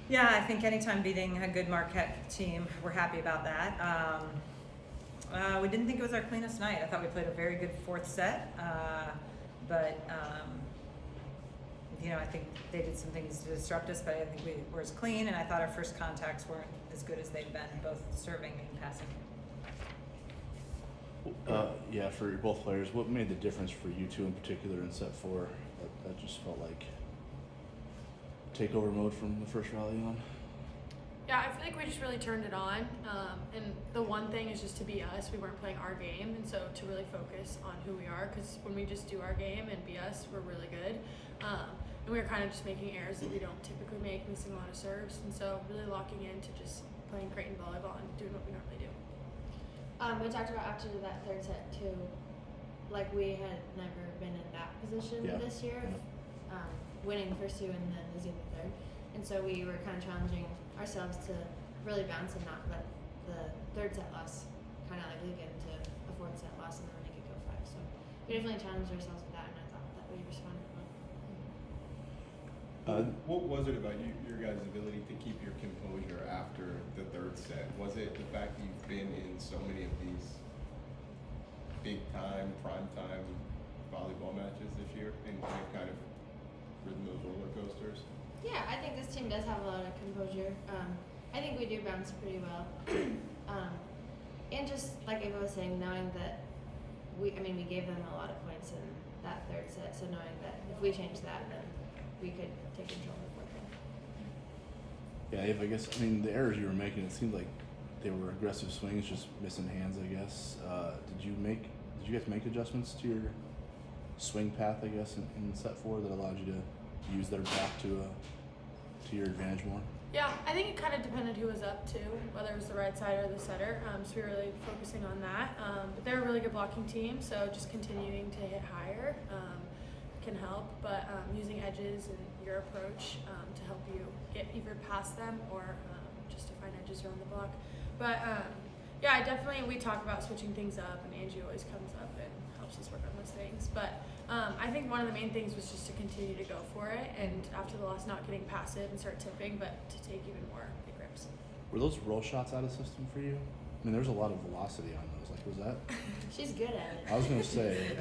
Yeah, I think anytime beating a good Marquette team, we're happy about that. We didn't think it was our cleanest night. I thought we played a very good fourth set, but I think they did some things to disrupt us, but I think we were as clean, and I thought our first contacts weren't as good as they've been, both serving and passing. Yeah, for both players, what made the difference for you two in particular in set four? That just felt like takeover mode from the first rally on. Yeah, I feel like we just really turned it on. And the one thing is just to be us. We weren't playing our game, and so to really focus on who we are, because when we just do our game and be us, we're really good. And we were kind of just making errors that we don't typically make, missing a lot of serves, and so really locking into just playing Creighton Volleyball and doing what we normally do. We talked about after that third set too, like we had never been in that position this year, winning the first two and then losing the third. And so we were kind of challenging ourselves to really bounce and not let the third set loss kind of like leak into a fourth set loss and then make it go 5. So we definitely challenged ourselves with that, and I thought that we responded well. What was it about your guys' ability to keep your composure after the third set? Was it the fact that you've been in so many of these big time, prime time volleyball matches this year and kind of ridden those roller coasters? Yeah, I think this team does have a lot of composure. I think we do bounce pretty well. And just like Ava was saying, knowing that we gave them a lot of points in that third set, so knowing that if we change that, then we could take control of the fourth one. Yeah, Ava, I guess, the errors you were making, it seemed like they were aggressive swings, just missing hands, I guess. Did you guys make adjustments to your swing path, I guess, in set 4 that allowed you to use their path to your advantage more? Yeah, I think it kind of depended who was up too, whether it was the right side or the setter. So we were really focusing on that. But they're a really good blocking team, so just continuing to hit higher can help. But using edges and your approach to help you get either past them or just to find edges around the block. But we talk about switching things up, and Angie always comes up and helps us work on those things. But I think one of the main things was just to continue to go for it, and after the loss, not getting passive and start tipping, but to take even more big rips. Were those roll shots out of system for you? There's a lot of velocity on those. Like, was that? She's good at it. I was going to say,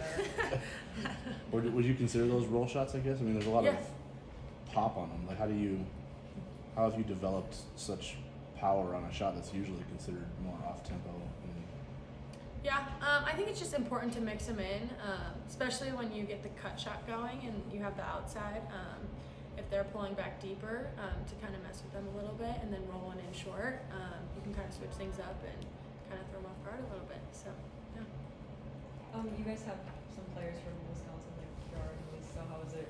would you consider those roll shots, I guess? There's a lot of pop on them. Like, how have you developed such power on a shot that's usually considered more off-tempo? Yeah, I think it's just important to mix them in, especially when you get the cut shot going and you have the outside. If they're pulling back deeper, to kind of mess with them a little bit, and then roll one in short, you can kind of switch things up and kind of throw them off guard a little bit. So, yeah. You guys have some players from Wisconsin, like Norah and Sis. So how is it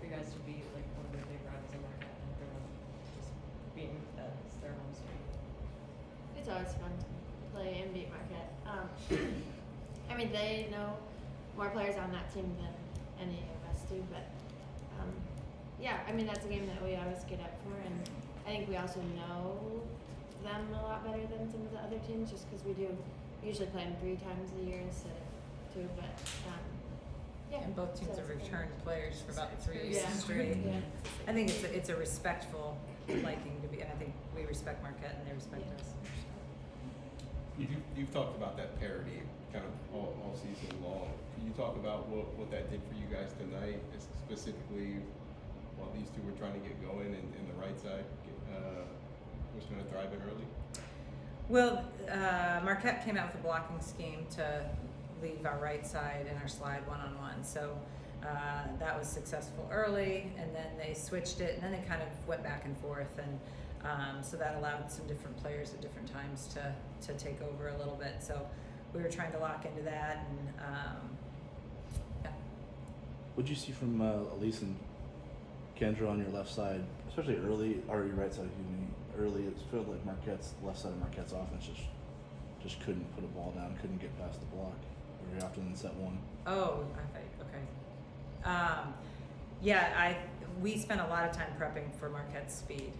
for you guys to beat like one of their big rivals in Marquette and for them just being that's their home state? It's always fun to play and beat Marquette. They know more players on that team than any of us do, but that's a game that we always get up for, and I think we also know them a lot better than some of the other teams, just because we usually play them 3 times a year instead of 2. But And both teams have returned players for about 3 years Yeah. straight. Yeah. I think it's a respectful liking to be, and I think we respect Marquette and they respect us. You've talked about that parity kind of all season long. Can you talk about what that did for you guys tonight, specifically while these two were trying to get going and the right side was going to drive it early? Well, Marquette came out with a blocking scheme to leave our right side and our slide one-on-one. So that was successful early, and then they switched it, and then they kind of went back and forth, and so that allowed some different players at different times to take over a little bit. So we were trying to lock into that, and What'd you see from Elise and Kendra on your left side, especially early, or your right side, early? It felt like Marquette's left side of Marquette's offense just couldn't put a ball down, couldn't get past the block very often in set 1. Oh, okay. We spent a lot of time prepping for Marquette's speed.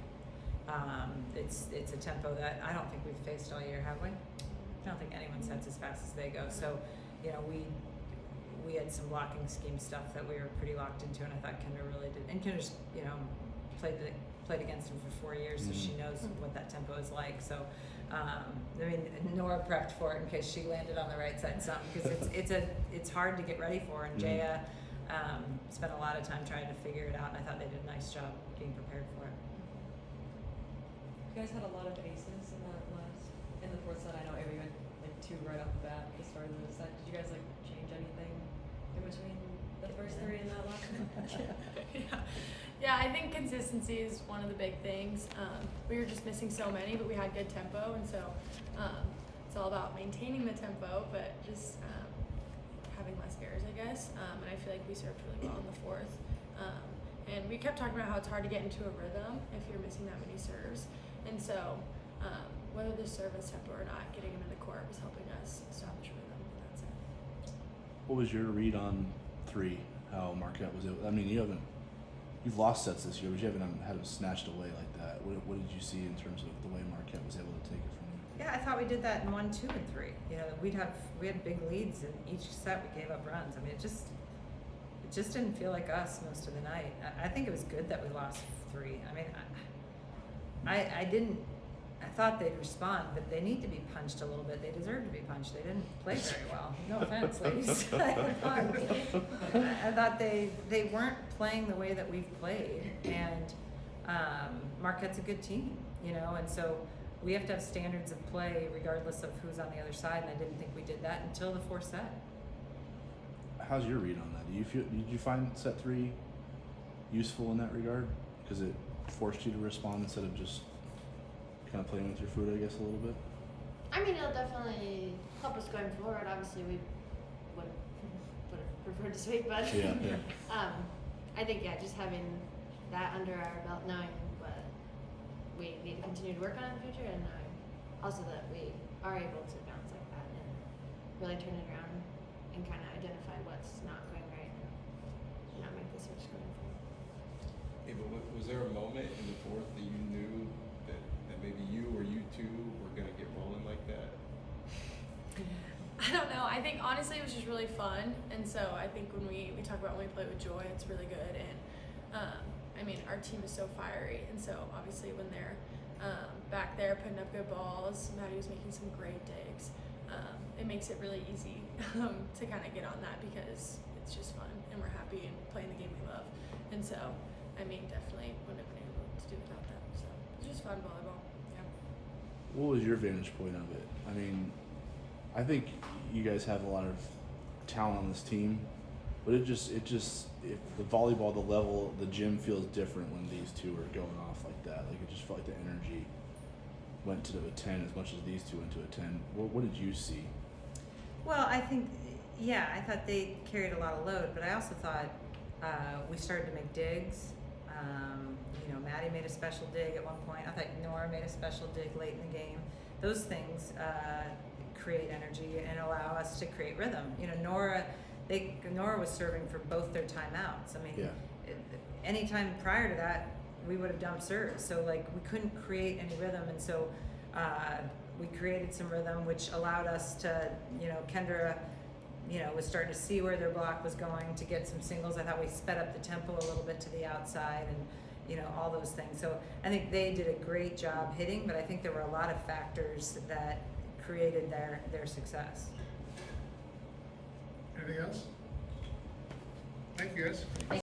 It's a tempo that I don't think we've faced all year, have we? I don't think anyone sets as fast as they go. So, we had some blocking scheme stuff that we were pretty locked into, and I thought Kendra really did. And Kendra just, played the played against him for 4 years, so she Mhm. knows what that tempo is like. So, I mean, Norah prepped for it in case she landed on the right side some, because it's hard to get ready for. And Mhm. Jaya spent a lot of time trying to figure it out, and I thought they did a nice job being prepared for it. You guys had a lot of aces in the fourth set. I know Avery went like 2 right off the bat at the start of the set. Did you guys like change anything in between the first 3 and that last one? Yeah, I think consistency is one of the big things. We were just missing so many, but we had good tempo, and so it's all about maintaining the tempo, but just having less errors, I guess. And I feel like we served really well in the fourth. And we kept talking about how it's hard to get into a rhythm if you're missing that many serves. And so whether the service tempo or not, getting them in the court was helping us establish rhythm, and that's it. What was your read on 3? How Marquette was able? I mean, you've lost sets this year, but you haven't had them snatched away like that. What did you see in terms of the way Marquette was able to take it from you? Yeah, I thought we did that in 1, 2, and 3. You know, we had big leads in each set. We gave up runs. I mean, it just didn't feel like us most of the night. I think it was good that we lost 3. I mean, I thought they'd respond, but they need to be punched a little bit. They deserve to be punched. They didn't play very well. No offense, ladies. I thought they weren't playing the way that we've played, and Marquette's a good team, you know, and so we have to have standards of play regardless of who's on the other side, and I didn't think we did that until the 4th set. How's your read on that? Did you find set 3 useful in that regard? Because it forced you to respond instead of just kind of playing with your food, I guess, a little bit? I mean, it'll definitely help us going forward. Obviously, we would have preferred to sweep, but Yeah. I think, just having that under our belt, knowing what we need to continue to work on in the future, and knowing also that we are able to bounce like that and really turn it around and kind of identify what's not going right and not make the switch going forward. Hey, but was there a moment in the fourth that you knew that maybe you or you two were gonna get rolling like that? I don't know. I think honestly it was just really fun, and so I think when we talk about when we play with joy, it's really good. And I mean, our team is so fiery, and so obviously when they're back there putting up good balls, Maddie was making some great digs. It makes it really easy to kind of get on that because it's just fun, and we're happy and playing the game we love. And so, I mean, definitely wouldn't have been able to do without them. So it's just fun volleyball. Yeah. What was your vantage point of it? I mean, I think you guys have a lot of talent on this team, but it just if the volleyball, the level, the gym feels different when these two are going off like that. Like it just felt like the energy went to a 10 as much as these two went to a 10. What did you see? Well, I think, I thought they carried a lot of load, but I also thought we started to make digs. You know, Maddie made a special dig at one point. I thought Norah made a special dig late in the game. Those things create energy and allow us to create rhythm. You know, Norah was serving for both their timeouts. I mean, any time prior to that, we would have dumped serves. So like we couldn't create any rhythm, and so we created some rhythm, which allowed us to, you know, Kendra, you know, was starting to see where their block was going to get some singles. I thought we sped up the tempo a little bit to the outside, and you know, all those things. So I think they did a great job hitting, but I think there were a lot of factors that created their success. Anything else? Thank you, guys.